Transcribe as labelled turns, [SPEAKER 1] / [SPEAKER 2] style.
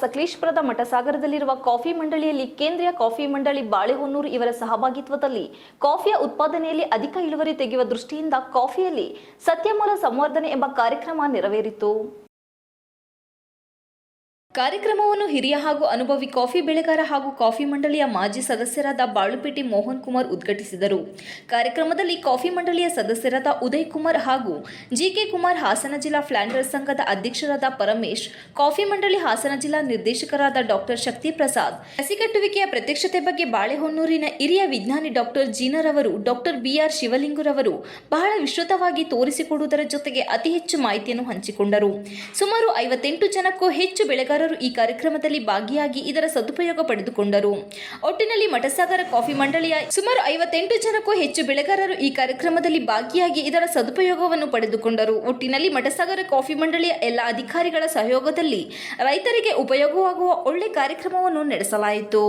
[SPEAKER 1] ಸಕಲೇಶಪುರದ ಮಠಸಾಗರದಲ್ಲಿರುವ coffee ಮಂಡಳಿಯಲ್ಲಿ ಕೇಂದ್ರೀಯ coffee ಮಂಡಳಿ ಬಾಳೆಹೊನ್ನೂರು ಇವರ ಸಹಭಾಗಿತ್ವದಲ್ಲಿ ಕಾಫಿಯ ಉತ್ಪಾದನೆಯಲ್ಲಿ ಅಧಿಕ ಇಳುವರಿ ತೆಗೆಯುವ ದೃಷ್ಟಿಯಿಂದ ಕಾಫಿಯಲ್ಲಿ ಸತ್ಯಮೂಲ ಸಂವರ್ಧನೆ ಎಂಬ ಕಾರ್ಯಕ್ರಮ ನೆರವೇರಿತು. ಕಾರ್ಯಕ್ರಮವನ್ನು ಹಿರಿಯ ಹಾಗೂ ಅನುಭವಿ ಕಾಫಿ ಬೆಳೆಗಾರ ಹಾಗೂ ಕಾಫಿ ಮಂಡಳಿಯ ಮಾಜಿ ಸದಸ್ಯರಾದ ಬಾಳುಪೇಟೆ ಮೋಹನ್ ಕುಮಾರ್ ಉದ್ಘಾಟಿಸಿದರು. ಕಾರ್ಯಕ್ರಮದಲ್ಲಿ ಕಾಫಿ ಮಂಡಳಿಯ ಸದಸ್ಯರಾದ ಉದಯ್ ಕುಮಾರ್ ಹಾಗೂ ಜಿಕೆ ಕುಮಾರ್, ಹಾಸನ ಜಿಲ್ಲಾ ಫ್ಲಾಂಡರ್ಸ್ ಸಂಘದ ಅಧ್ಯಕ್ಷರಾದ ಪರಮೇಶ್, ಕಾಫಿ ಮಂಡಳಿ ಹಾಸನ ಜಿಲ್ಲಾ ನಿರ್ದೇಶಕರಾದ ಡಾಕ್ಟರ್ ಶಕ್ತಿ ಪ್ರಸಾದ್, ಕಸಿಕಟ್ಟುವಿಕೆಯ ಪ್ರತ್ಯಕ್ಷತೆ ಬಗ್ಗೆ ಬಾಳೆಹೊನ್ನೂರಿನ ಹಿರಿಯ ವಿಜ್ಞಾನಿ ಡಾಕ್ಟರ್ ಜೀನರವರು, ಡಾಕ್ಟರ್ ಬಿಆರ್ ಶಿವಲಿಂಗುರವರು ಬಹಳ ವಿಸ್ತೃತವಾಗಿ ತೋರಿಸಿಕೊಡುವುದರ ಜೊತೆಗೆ ಅತಿ ಹೆಚ್ಚು ಮಾಹಿತಿಯನ್ನು ಹಂಚಿಕೊಂಡರು. ಸುಮಾರು 58 ಜನಕ್ಕೂ ಹೆಚ್ಚು ಬೆಳೆಗಾರರು ಈ ಕಾರ್ಯಕ್ರಮದಲ್ಲಿ ಭಾಗಿಯಾಗಿ ಇದರ ಸದುಪಯೋಗ ಪಡೆದುಕೊಂಡರು. ಒಟ್ಟಿನಲ್ಲಿ ಮಠಸಾಗರ ಕಾಫಿ ಮಂಡಳಿಯ ಸುಮಾರು 58 ಜನಕ್ಕೂ ಹೆಚ್ಚು ಬೆಳೆಗಾರರು ಈ ಕಾರ್ಯಕ್ರಮದಲ್ಲಿ ಭಾಗಿಯಾಗಿ ಇದರ ಸದುಪಯೋಗವನ್ನು ಪಡೆದುಕೊಂಡರು. ಒಟ್ಟಿನಲ್ಲಿ ಮಠಸಾಗರ ಕಾಫಿ ಮಂಡಳಿಯ ಎಲ್ಲ ಅಧಿಕಾರಿಗಳ ಸಹಯೋಗದಲ್ಲಿ ರೈತರಿಗೆ ಉಪಯೋಗವಾಗುವ ಒಳ್ಳೆ ಕಾರ್ಯಕ್ರಮವನ್ನು ನಡೆಸಲಾಯಿತು.